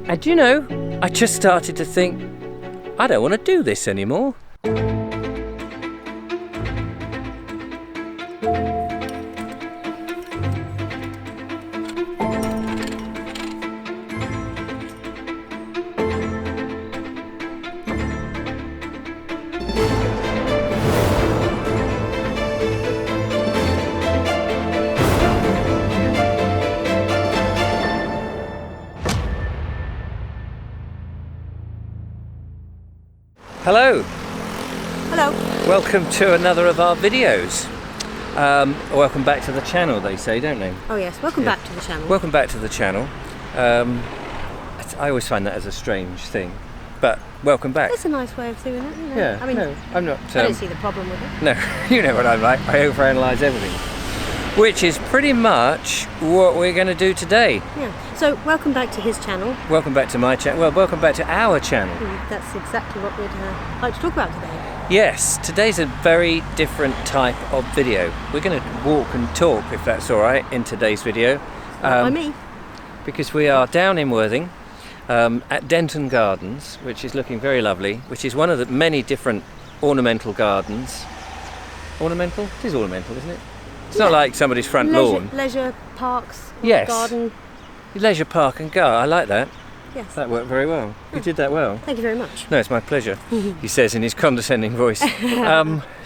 And you know, I just started to think, I don't want to do this anymore. Hello. Hello. Welcome to another of our videos. Welcome back to the channel, they say, don't they? Oh yes, welcome back to the channel. Welcome back to the channel. I always find that as a strange thing, but welcome back. It's a nice way of doing it, you know. Yeah, I mean, no, I'm not. I don't see the problem with it. No, you know what I'm like. I overanalyze everything, which is pretty much what we're going to do today. Yeah. So welcome back to his channel. Welcome back to my channel. Well, welcome back to our channel. That's exactly what we'd like to talk about today. Yes, today's a very different type of video. We're going to walk and talk, if that's all right, in today's video. By me. Because we are down in Worthing at Denton Gardens, which is looking very lovely, which is one of the many different ornamental gardens. Ornamental? It is ornamental, isn't it? It's not like somebody's front lawn. Leisure parks, yes. Garden. Leisure park and garden, I like that. Yes. That worked very well. You did that well. Thank you very much. No, it's my pleasure, he says in his condescending voice.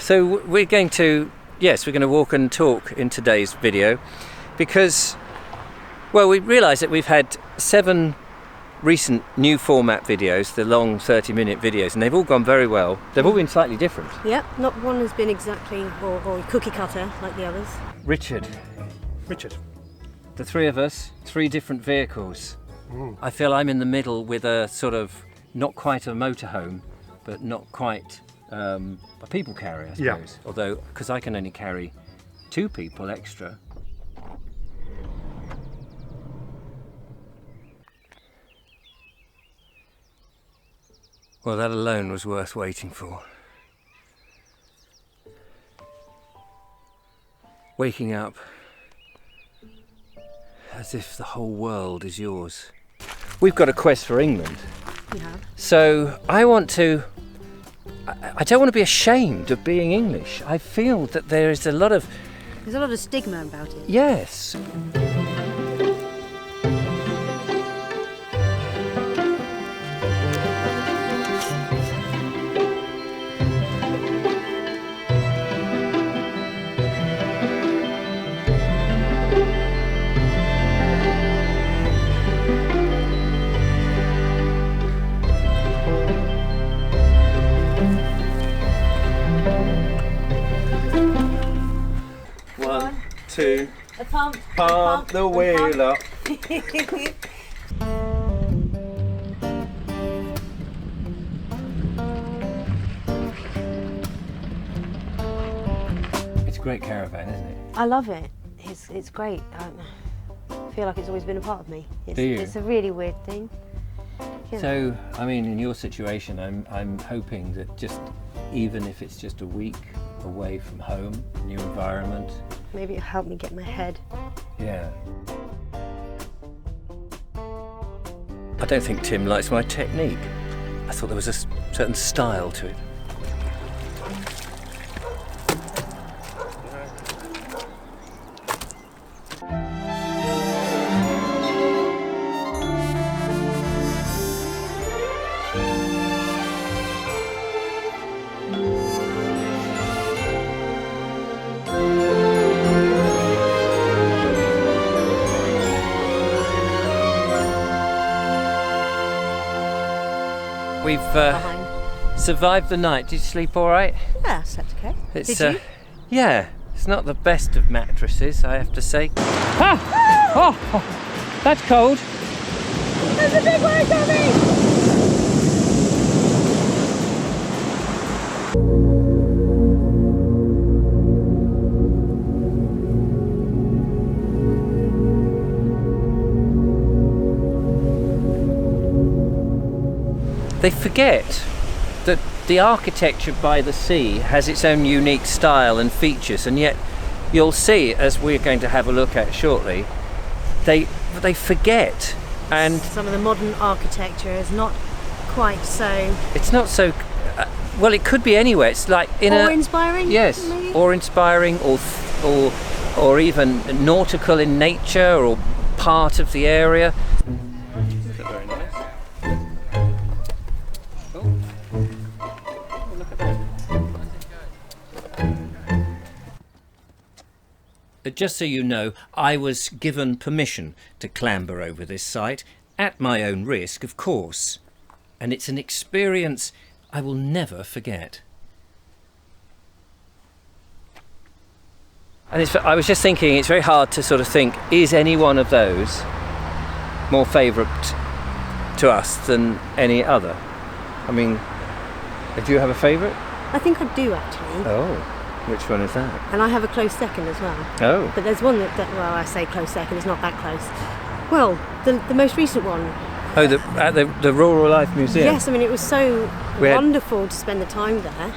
So we're going to walk and talk in today's video because, well, we realise that we've had 7 recent new format videos, the long 30-minute videos, and they've all gone very well. They've all been slightly different. Yep, not one has been exactly or cookie cutter like the others. Richard. The 3 of us, 3 different vehicles. I feel I'm in the middle with a sort of, not quite a motorhome, but not quite a people carrier, I suppose. Yeah. Although, because I can only carry 2 people extra. Well, that alone was worth waiting for. Waking up as if the whole world is yours. We've got a quest for England. You have. So I don't want to be ashamed of being English. I feel that there's a lot of stigma about it. Yes. To pump the wheel up. It's a great caravan, isn't it? I love it. It's great. I feel like it's always been a part of me. Do you? It's a really weird thing. Yeah. So, I mean, in your situation, I'm hoping that just, even if it's just a week away from home, new environment. Maybe it'll help me get my head. Yeah. I don't think Tim likes my technique. I thought there was a certain style to it. We've survived the night. Did you sleep all right? Yeah, slept okay. Did you? Yeah, it's not the best of mattresses, I have to say. Oh, that's cold. There's a big wave coming! They forget that the architecture by the sea has its own unique style and features, and yet you'll see, as we're going to have a look at shortly, they forget And some of the modern architecture is not quite so... It's not so... well, it could be anywhere. It's like inspiring? Yes, maybe? or inspiring, or even nautical in nature, or part of the area. Very nice. Oh, look at that. Just so you know, I was given permission to clamber over this site, at my own risk, of course. And it's an experience I will never forget. And I was just thinking, it's very hard to sort of think, is any one of those more favourite to us than any other? I mean, do you have a favourite? I think I do, actually. Oh, which one is that? And I have a close second as well. Oh. But there's one that well, I say close second, it's not that close. Well, the most recent one. Oh, at the Rural Life Museum? Yes, I mean, it was so wonderful to spend the time there.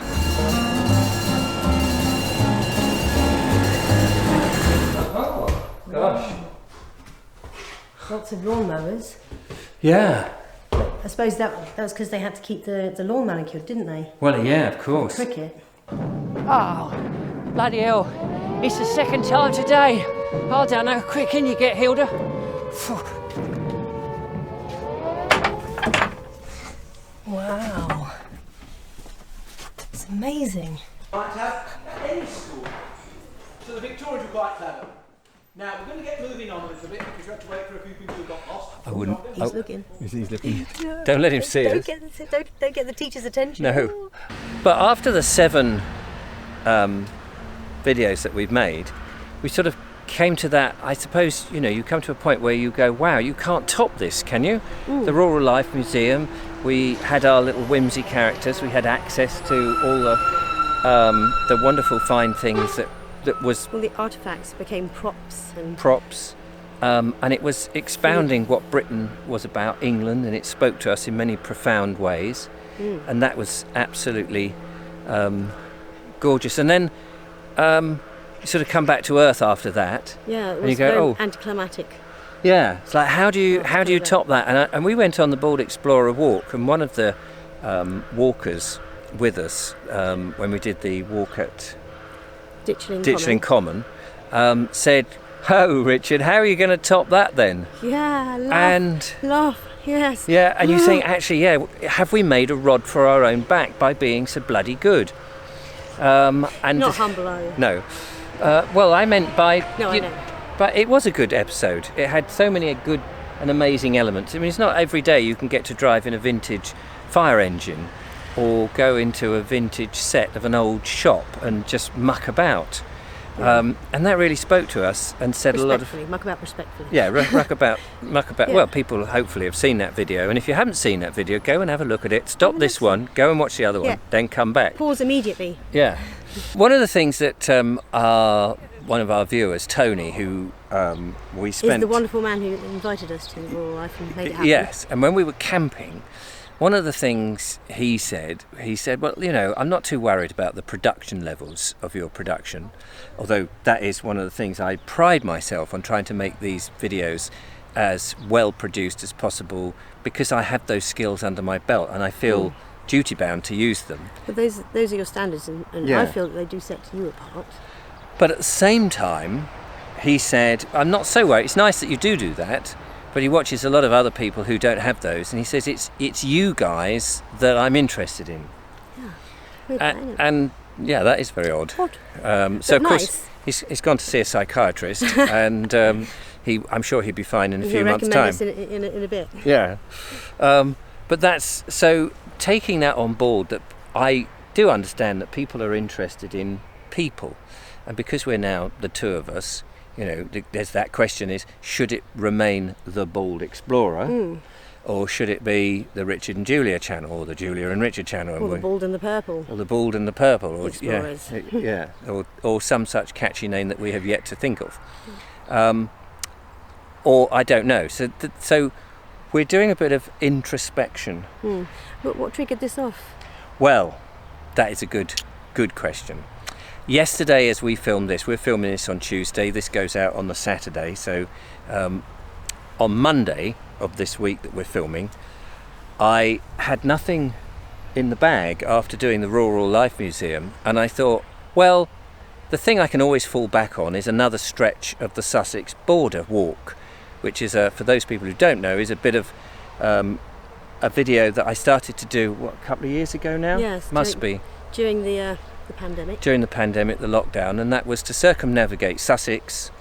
Oh, gosh. Lots of lawnmowers. Yeah. I suppose that was because they had to keep the lawn manicured, didn't they? Well, yeah, of course. Cricket. Oh, bloody hell. It's the second time today. I don't know how quick in you get, Hilda. Wow. It's amazing. Might have any school. So the Victorians were quite clever. Now we're going to get moving on a little bit because we have to wait for a few people who got lost. I wouldn't. He's looking. He's looking. Don't let him see us. Don't get the teacher's attention. No. But after the 7 videos that we've made, we sort of came to that, I suppose, you know, you come to a point where you go, wow, you can't top this, can you? The Rural Life Museum, we had our little whimsy characters, we had access to all the wonderful fine things that was... Well, the artefacts became props. And it was expounding what Britain was about, England, and it spoke to us in many profound ways. And that was absolutely gorgeous. And then you sort of come back to earth after that. Yeah, it and you was go, very anticlimactic. Yeah, it's like, how do you top that? And we went on the Bald Explorer walk, and one of the walkers with us when we did the walk at Ditchling Common said, "Oh, Richard, how are you going to top that then?" Yeah, laugh, yes. Yeah, and you think, actually, yeah, have we made a rod for our own back by being so bloody good? And not humble, are you? No. Well, I meant by... No, I know. But it was a good episode. It had so many good and amazing elements. I mean, it's not every day you can get to drive in a vintage fire engine or go into a vintage set of an old shop and just muck about. Yeah. And that really spoke to us and said a lot of... Muck about respectfully. Yeah, muck about. Yeah. Well, people hopefully have seen that video. And if you haven't seen that video, go and have a look at it. Stop this one, go and watch the other one, then come back. Pause immediately. Yeah. One of the things that one of our viewers, Tony, who we spent... Is the wonderful man who invited us to the Rural Life and made it happen. Yes, and when we were camping, one of the things he said, well, you know, I'm not too worried about the production levels of your production, although that is one of the things I pride myself on, trying to make these videos as well produced as possible, because I have those skills under my belt and I feel duty bound to use them. But those are your standards, and I feel that they do set you apart. But at the same time, he said, I'm not so worried, it's nice that you do that, but he watches a lot of other people who don't have those, and he says it's you guys that I'm interested in. Yeah. And yeah, that is very odd. So of course he's gone to see a psychiatrist, and I'm sure he'll be fine in a few months' time. In a bit. Yeah, but that's so taking that on board. That I do understand that people are interested in people, and because we're now the two of us. You know, there's that question is, should it remain the Bald Explorer, or should it be the Richard and Julia channel, or the Julia and Richard channel? Or the Bald and the Purple. Or the Bald and the Purple. Or, Explorers. Yeah, or some such catchy name that we have yet to think of. Or I don't know. So we're doing a bit of introspection. But what triggered this off? Well, that is a good question. Yesterday, as we filmed this, we're filming this on Tuesday, this goes out on the Saturday, so on Monday of this week that we're filming, I had nothing in the bag after doing the Rural Life Museum, and I thought, well, the thing I can always fall back on is another stretch of the Sussex border walk, which is, for those people who don't know, is a bit of a video that I started to do, a couple of years ago now? Yes. During the pandemic. During the pandemic, the lockdown, and that was to circumnavigate Sussex,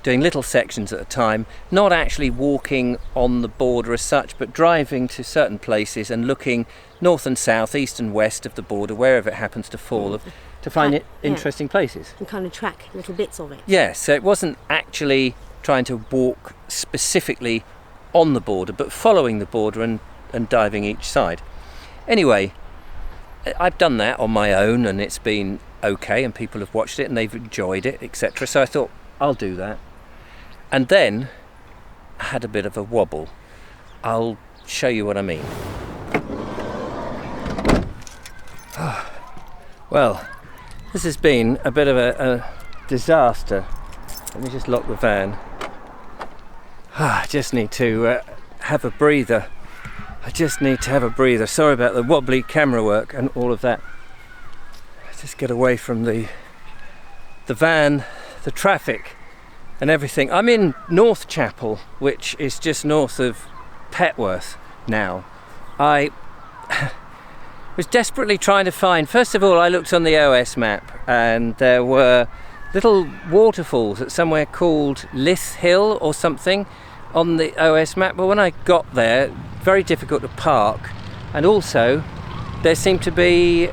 doing little sections at a time, not actually walking on the border as such, but driving to certain places and looking north and south, east and west of the border, wherever it happens to fall, to find interesting places. And kind of track little bits of it. Yes, so it wasn't actually trying to walk specifically on the border, but following the border and diving each side. Anyway, I've done that on my own, and it's been okay, and people have watched it and they've enjoyed it, etc. So I thought, I'll do that. And then I had a bit of a wobble. I'll show you what I mean. Well, this has been a bit of a disaster. Let me just lock the van. I just need to have a breather. Sorry about the wobbly camera work and all of that. Let's just get away from the van, the traffic and everything. I'm in North Chapel, which is just north of Petworth now. I was desperately trying to find, first of all, I looked on the OS map and there were little waterfalls at somewhere called Lith Hill or something on the OS map, but when I got there, very difficult to park, and also there seemed to be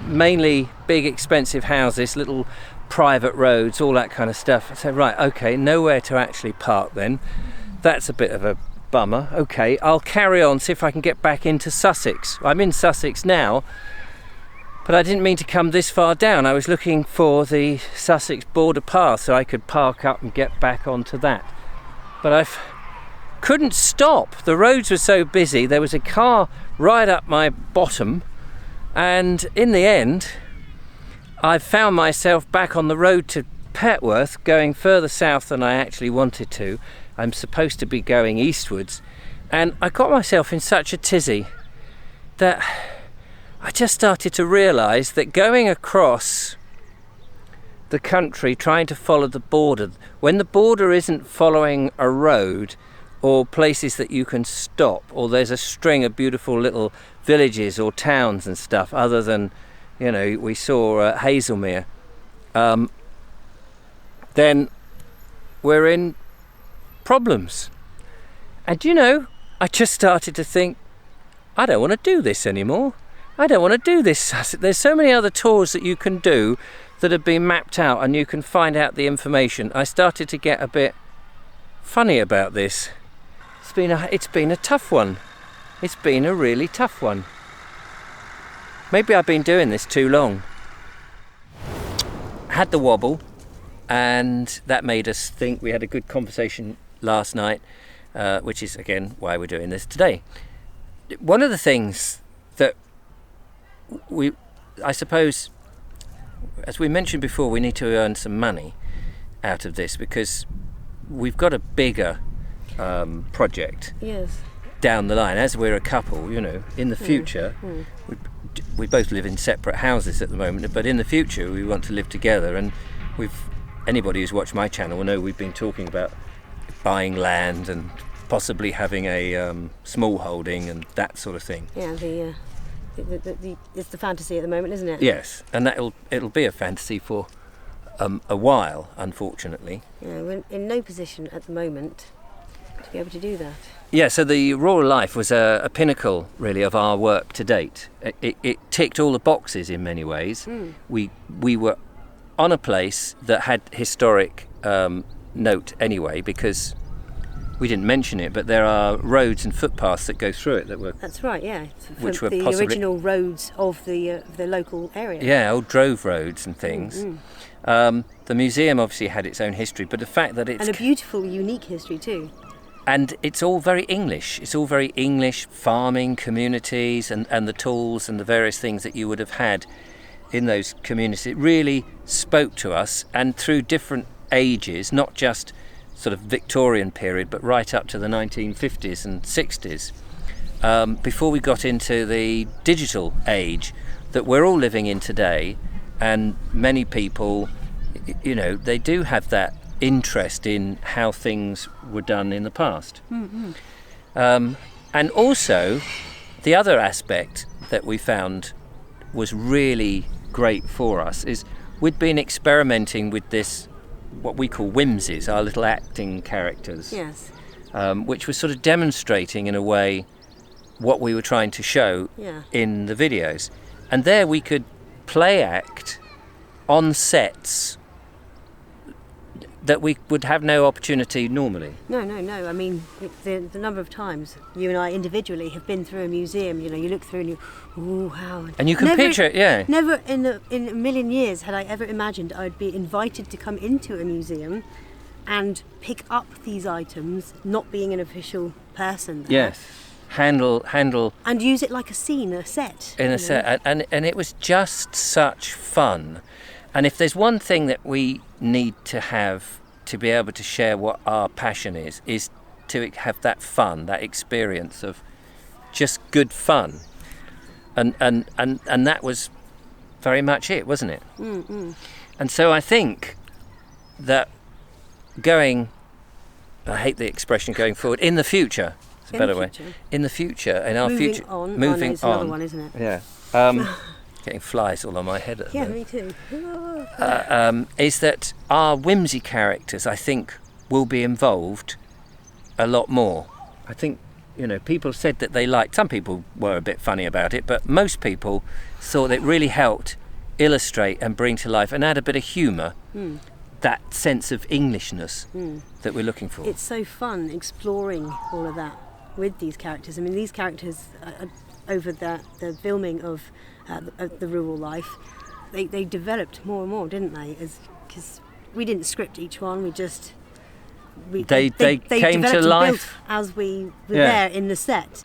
mainly big expensive houses, little private roads, all that kind of stuff. I said, right, okay, nowhere to actually park then. That's a bit of a bummer. Okay, I'll carry on, see if I can get back into Sussex. I'm in Sussex now, but I didn't mean to come this far down. I was looking for the Sussex border path so I could park up and get back onto that. But I couldn't stop. The roads were so busy. There was a car right up my bottom, and in the end I found myself back on the road to Petworth, going further south than I actually wanted to. I'm supposed to be going eastwards, and I got myself in such a tizzy that I just started to realise that going across the country trying to follow the border, when the border isn't following a road or places that you can stop, or there's a string of beautiful little villages or towns and stuff, other than, you know, we saw Hazelmere, then we're in problems. And you know, I just started to think, I don't want to do this anymore. I don't want to do this. There's so many other tours that you can do that have been mapped out and you can find out the information. I started to get a bit funny about this. It's been a tough one. It's been a really tough one. Maybe I've been doing this too long. Had the wobble, and that made us think. We had a good conversation last night, which is again why we're doing this today. One of the things that I suppose, as we mentioned before, we need to earn some money out of this, because we've got a bigger project down the line. As we're a couple, you know, in the future, we both live in separate houses at the moment, but in the future we want to live together. And anybody who's watched my channel will know we've been talking about buying land and possibly having a small holding and that sort of thing. Yeah, it's the fantasy at the moment, isn't it? Yes, and it'll be a fantasy for a while, unfortunately. Yeah, we're in no position at the moment to be able to do that. Yeah, so the Rural Life was a pinnacle, really, of our work to date. It ticked all the boxes in many ways. We were on a place that had historic note anyway, because we didn't mention it, but there are roads and footpaths that go through it that were... That's right, yeah. Which were the possibly original roads of the local area. Yeah, old drove roads and things. The museum obviously had its own history, but the fact that it's... And a beautiful, unique history too. And it's all very English. It's all very English, farming communities and the tools and the various things that you would have had in those communities. It really spoke to us, and through different ages, not just sort of Victorian period, but right up to the 1950s and 60s, before we got into the digital age that we're all living in today. And many people, you know, they do have that interest in how things were done in the past. Mm-hmm. And also, the other aspect that we found was really great for us is we'd been experimenting with this, what we call whimsies, our little acting characters. Yes. Which was sort of demonstrating in a way what we were trying to show in the videos. And there we could play act on sets that we would have no opportunity normally. No. I mean, the number of times you and I individually have been through a museum, you know, you look through and you, ooh, how. And you can picture it, yeah. Never in a million years had I ever imagined I'd be invited to come into a museum and pick up these items, not being an official person there. Yes. Handle and use it like a scene, a set in a set, and it was just such fun. And if there's one thing that we need to have to be able to share what our passion is to have that fun, that experience of just good fun, and that was very much it, wasn't it? Mm-mm. And so I think that I hate the expression going forward, in the future. Better way. In the future, in our future, moving it's on. Another one, isn't it? Yeah. Getting flies all on my head at the moment. Me too. Is that our whimsy characters, I think, will be involved a lot more. I think, you know, people said that they liked, some people were a bit funny about it, but most people thought it really helped illustrate and bring to life and add a bit of humour, that sense of Englishness that we're looking for. It's so fun exploring all of that with these characters. I mean, these characters, over the filming of the rural life, they developed more and more, didn't they? Because we didn't script each one. They came to life as we were there in the set.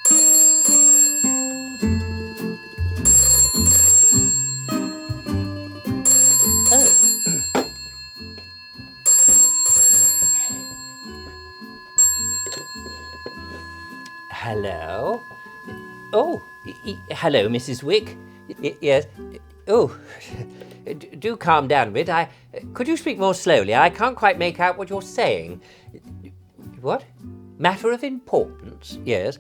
Hello. Oh, hello, Mrs. Wick. Yes. Oh, do calm down a bit. Could you speak more slowly? I can't quite make out what you're saying. What? Matter of importance? Yes.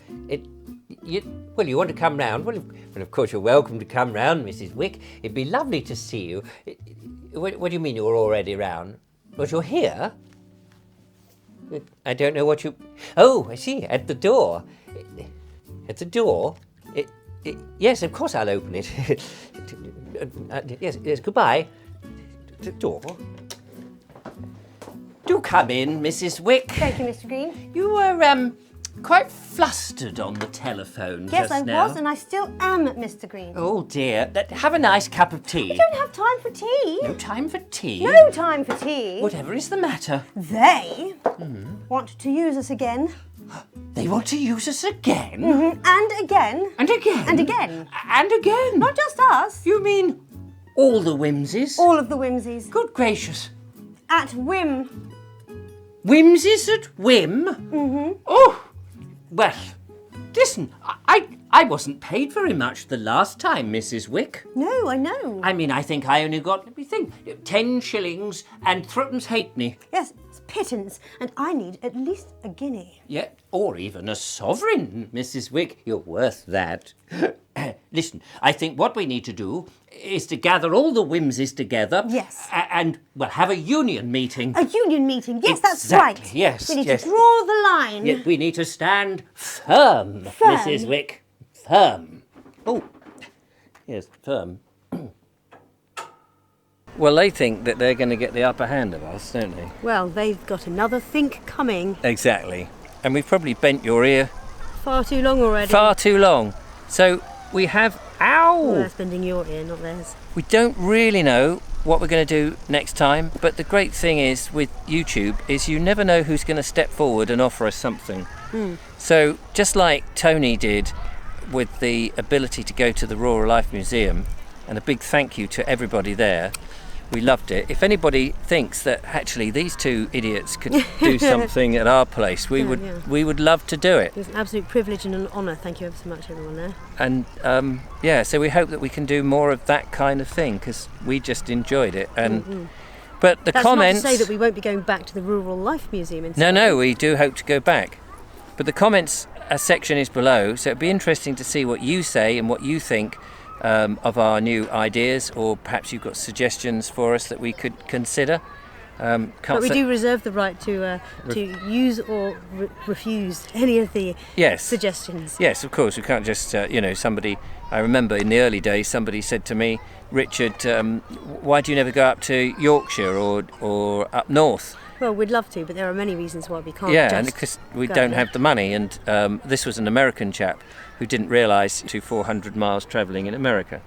Well, you want to come round? Well, of course you're welcome to come round, Mrs. Wick. It'd be lovely to see you. What do you mean you're already round? But you're here? I don't know what you... Oh, I see, at the door. At the door? Yes, of course I'll open it. Yes, goodbye. The door. Do come in, Mrs. Wick. Thank you, Mr. Green. You were, quite flustered on the telephone Yes, just I now. was, and I still am, Mr. Green. Oh, dear. Have a nice cup of tea. We don't have time for tea. No time for tea? No time for tea. Whatever is the matter? They want to use us again. They want to use us again? And again. And again? And again. And again? Not just us. You mean all the whimsies? All of the whimsies. Good gracious. At whim. Whimsies at whim? Oh, well, listen, I wasn't paid very much the last time, Mrs. Wick. No, I know. I mean, I think I only got, let me think, 10 shillings and threepence halfpenny. Yes, it's pittance, and I need at least a guinea. Yeah, or even a sovereign, Mrs. Wick. You're worth that. Listen, I think what we need to do is to gather all the whimsies together. Yes. And, well, have a union meeting. A union meeting. Yes, that's Exactly, right. yes, We need yes. to draw the line. Yeah, we need to stand firm, Firm. Mrs. Wick. Firm. Oh, yes, firm. Well, they think that they're going to get the upper hand of us, don't they? Well, they've got another think coming. Exactly. And we've probably bent your ear Far too long already. far too long. So we have... Well, Ow! that's bending your ear, not theirs. We don't really know what we're going to do next time, but the great thing is with YouTube is you never know who's going to step forward and offer us something. So just like Tony did with the ability to go to the Rural Life Museum, and a big thank you to everybody there, We loved it. If anybody thinks that actually these two idiots could do something at our place, we would love to do it. It was an absolute privilege and an honour. Thank you ever so much, everyone there. And so we hope that we can do more of that kind of thing because we just enjoyed it. And but the That's comments. not to say that we won't be going back to the Rural Life Museum. No, we do hope to go back. But the comments section is below, so it'd be interesting to see what you say and what you think of our new ideas, or perhaps you've got suggestions for us that we could consider. But we do reserve the right to use or refuse any of the suggestions. Yes, of course. We can't just, somebody, I remember in the early days, somebody said to me, Richard, why do you never go up to Yorkshire or up north? Well, we'd love to, but there are many reasons why we can't. Yeah, and because we don't have the money. And this was an American chap who didn't realise to 400 miles travelling in America,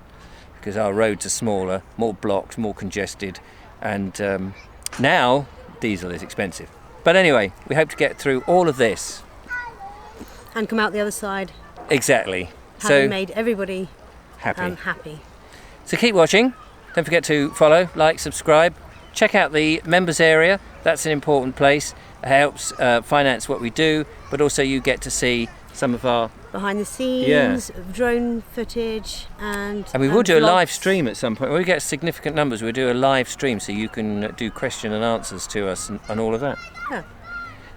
because our roads are smaller, more blocked, more congested, and now diesel is expensive. But anyway, we hope to get through all of this. And come out the other side. Exactly. Having made everybody happy. Happy. So keep watching. Don't forget to follow, like, subscribe. Check out the members area. That's an important place. It helps finance what we do, but also you get to see some of our behind the scenes, drone footage, and we will do a vlogs. live stream at some point. When we get significant numbers, we'll do a live stream so you can do question and answers to us and all of that. Yeah.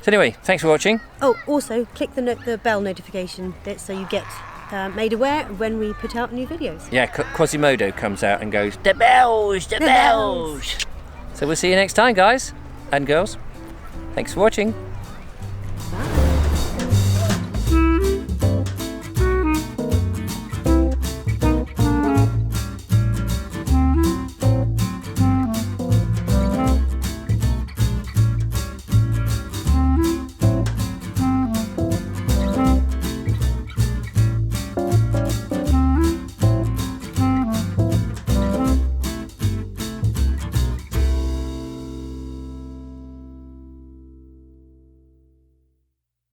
So anyway, thanks for watching. Oh, also click the bell notification bit so you get made aware when we put out new videos. Yeah, Quasimodo comes out and goes, the bells, the bells. So we'll see you next time, guys and girls. Thanks for watching.